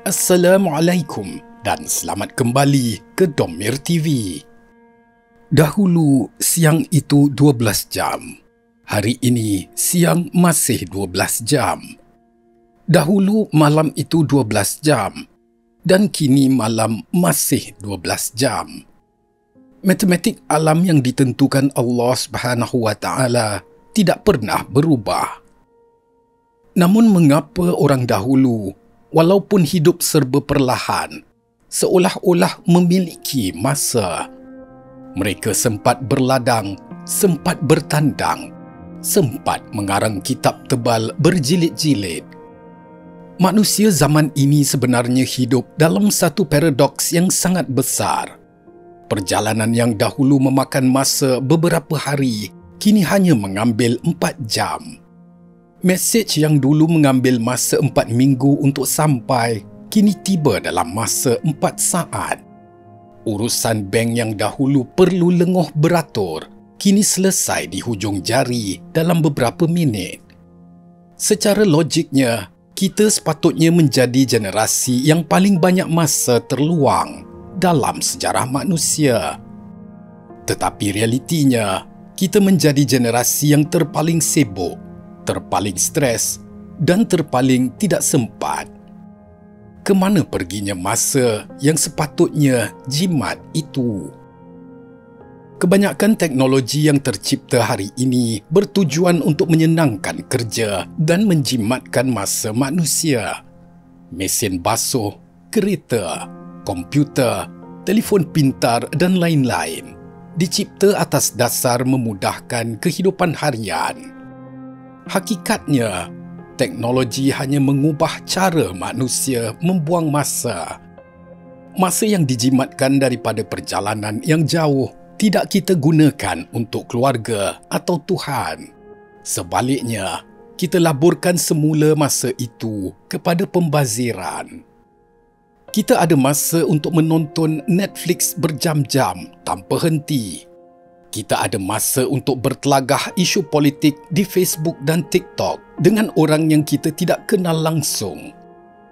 Assalamualaikum dan selamat kembali ke Domir TV. Dahulu siang itu 12 jam. Hari ini siang masih 12 jam. Dahulu malam itu 12 jam. Dan kini malam masih 12 jam. Matematik alam yang ditentukan Allah Subhanahu wa Ta'ala tidak pernah berubah. Namun mengapa orang dahulu, walaupun hidup serba perlahan, seolah-olah memiliki masa? Mereka sempat berladang, sempat bertandang, sempat mengarang kitab tebal berjilid-jilid. Manusia zaman ini sebenarnya hidup dalam satu paradoks yang sangat besar. Perjalanan yang dahulu memakan masa beberapa hari, kini hanya mengambil 4 jam. Mesej yang dulu mengambil masa 4 minggu untuk sampai, kini tiba dalam masa 4 saat. Urusan bank yang dahulu perlu lengoh beratur, kini selesai di hujung jari dalam beberapa minit. Secara logiknya, kita sepatutnya menjadi generasi yang paling banyak masa terluang dalam sejarah manusia. Tetapi realitinya, kita menjadi generasi yang terpaling sibuk, terpaling stres dan terpaling tidak sempat. Kemana perginya masa yang sepatutnya jimat itu? Kebanyakan teknologi yang tercipta hari ini bertujuan untuk menyenangkan kerja dan menjimatkan masa manusia. Mesin basuh, kereta, komputer, telefon pintar dan lain-lain dicipta atas dasar memudahkan kehidupan harian. Hakikatnya, teknologi hanya mengubah cara manusia membuang masa. Masa yang dijimatkan daripada perjalanan yang jauh tidak kita gunakan untuk keluarga atau Tuhan. Sebaliknya, kita laburkan semula masa itu kepada pembaziran. Kita ada masa untuk menonton Netflix berjam-jam tanpa henti. Kita ada masa untuk bertelagah isu politik di Facebook dan TikTok dengan orang yang kita tidak kenal langsung.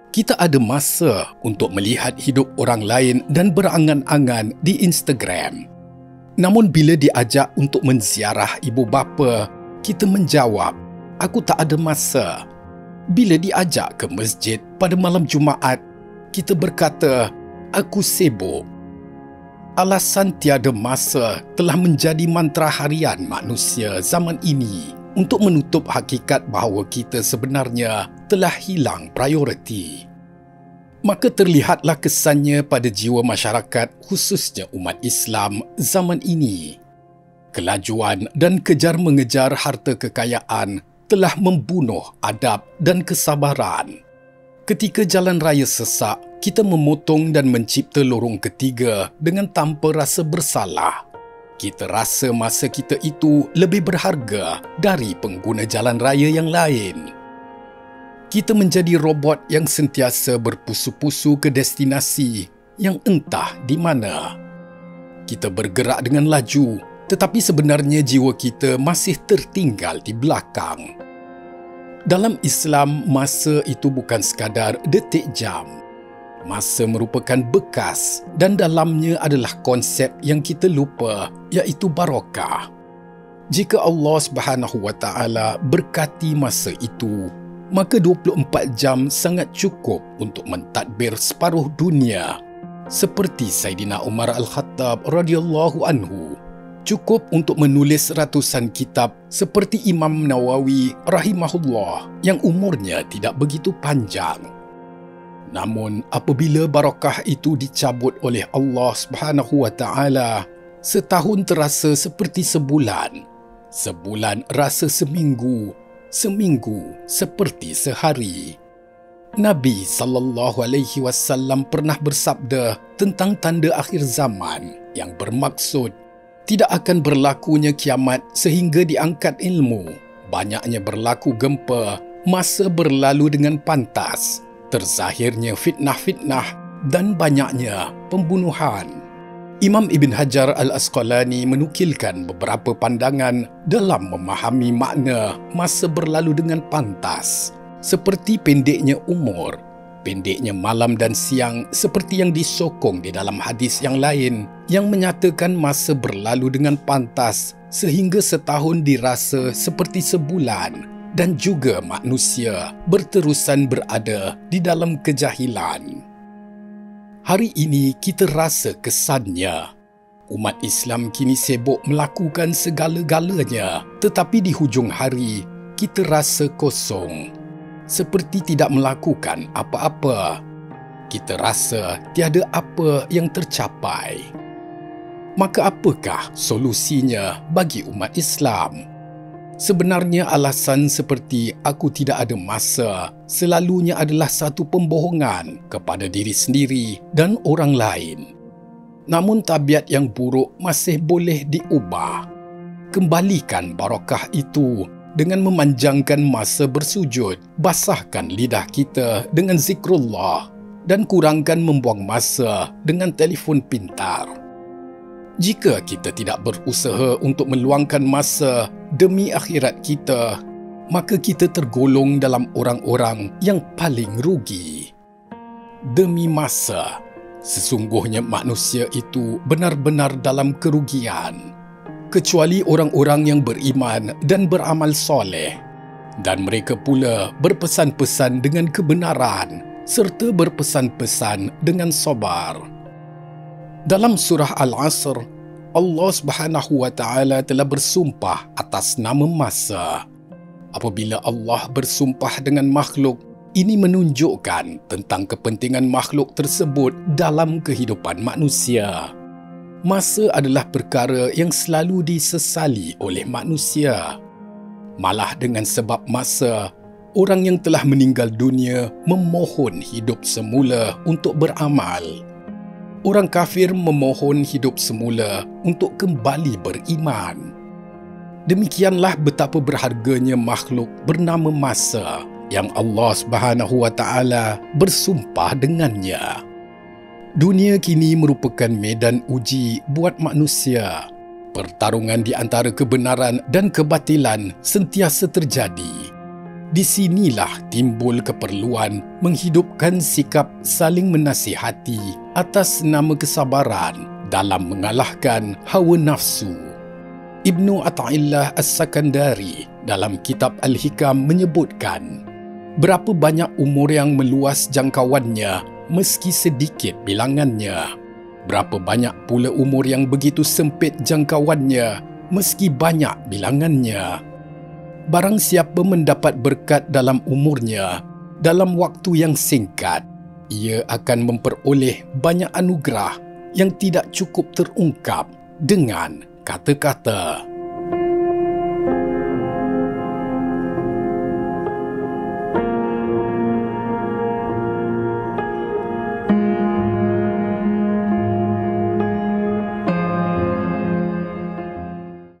Kita ada masa untuk melihat hidup orang lain dan berangan-angan di Instagram. Namun bila diajak untuk menziarah ibu bapa, kita menjawab, "Aku tak ada masa." Bila diajak ke masjid pada malam Jumaat, kita berkata, "Aku sibuk." Alasan tiada masa telah menjadi mantra harian manusia zaman ini untuk menutup hakikat bahawa kita sebenarnya telah hilang prioriti. Maka terlihatlah kesannya pada jiwa masyarakat, khususnya umat Islam zaman ini. Kelajuan dan kejar mengejar harta kekayaan telah membunuh adab dan kesabaran. Ketika jalan raya sesak, kita memotong dan mencipta lorong ketiga dengan tanpa rasa bersalah. Kita rasa masa kita itu lebih berharga dari pengguna jalan raya yang lain. Kita menjadi robot yang sentiasa berpusu-pusu ke destinasi yang entah di mana. Kita bergerak dengan laju, tetapi sebenarnya jiwa kita masih tertinggal di belakang. Dalam Islam, masa itu bukan sekadar detik jam. Masa merupakan bekas dan dalamnya adalah konsep yang kita lupa, iaitu barakah. Jika Allah Subhanahu wa Ta'ala berkati masa itu, maka 24 jam sangat cukup untuk mentadbir separuh dunia. Seperti Saidina Umar Al-Khattab radhiyallahu anhu, cukup untuk menulis ratusan kitab seperti Imam Nawawi rahimahullah yang umurnya tidak begitu panjang. Namun apabila barakah itu dicabut oleh Allah Subhanahu wa Ta'ala, setahun terasa seperti sebulan, sebulan rasa seminggu, seminggu seperti sehari. Nabi SAW pernah bersabda tentang tanda akhir zaman yang bermaksud tidak akan berlakunya kiamat sehingga diangkat ilmu, banyaknya berlaku gempa, masa berlalu dengan pantas, terzahirnya fitnah-fitnah dan banyaknya pembunuhan. Imam Ibn Hajar Al-Asqalani menukilkan beberapa pandangan dalam memahami makna masa berlalu dengan pantas, seperti pendeknya umur, pendeknya malam dan siang seperti yang disokong di dalam hadis yang lain yang menyatakan masa berlalu dengan pantas sehingga setahun dirasa seperti sebulan dan juga manusia berterusan berada di dalam kejahilan. Hari ini kita rasa kesannya. Umat Islam kini sibuk melakukan segala-galanya, tetapi di hujung hari kita rasa kosong. Seperti tidak melakukan apa-apa. Kita rasa tiada apa yang tercapai. Maka apakah solusinya bagi umat Islam? Sebenarnya alasan seperti aku tidak ada masa selalunya adalah satu pembohongan kepada diri sendiri dan orang lain. Namun tabiat yang buruk masih boleh diubah. Kembalikan barakah itu dengan memanjangkan masa bersujud, basahkan lidah kita dengan zikrullah dan kurangkan membuang masa dengan telefon pintar. Jika kita tidak berusaha untuk meluangkan masa demi akhirat kita, maka kita tergolong dalam orang-orang yang paling rugi. Demi masa, sesungguhnya manusia itu benar-benar dalam kerugian. Kecuali orang-orang yang beriman dan beramal soleh. Dan mereka pula berpesan-pesan dengan kebenaran serta berpesan-pesan dengan sabar. Dalam surah Al-Asr, Allah Subhanahu wa Ta'ala telah bersumpah atas nama masa. Apabila Allah bersumpah dengan makhluk, ini menunjukkan tentang kepentingan makhluk tersebut dalam kehidupan manusia. Masa adalah perkara yang selalu disesali oleh manusia. Malah dengan sebab masa, orang yang telah meninggal dunia memohon hidup semula untuk beramal. Orang kafir memohon hidup semula untuk kembali beriman. Demikianlah betapa berharganya makhluk bernama masa yang Allah Subhanahu wa Ta'ala bersumpah dengannya. Dunia kini merupakan medan uji buat manusia. Pertarungan di antara kebenaran dan kebatilan sentiasa terjadi. Di sinilah timbul keperluan menghidupkan sikap saling menasihati atas nama kesabaran dalam mengalahkan hawa nafsu. Ibnu Athaillah As-Sakandari dalam kitab Al-Hikam menyebutkan, berapa banyak umur yang meluas jangkauannya meski sedikit bilangannya. Berapa banyak pula umur yang begitu sempit jangkauannya meski banyak bilangannya. Barang siapa mendapat berkat dalam umurnya, dalam waktu yang singkat, ia akan memperoleh banyak anugerah yang tidak cukup terungkap dengan kata-kata.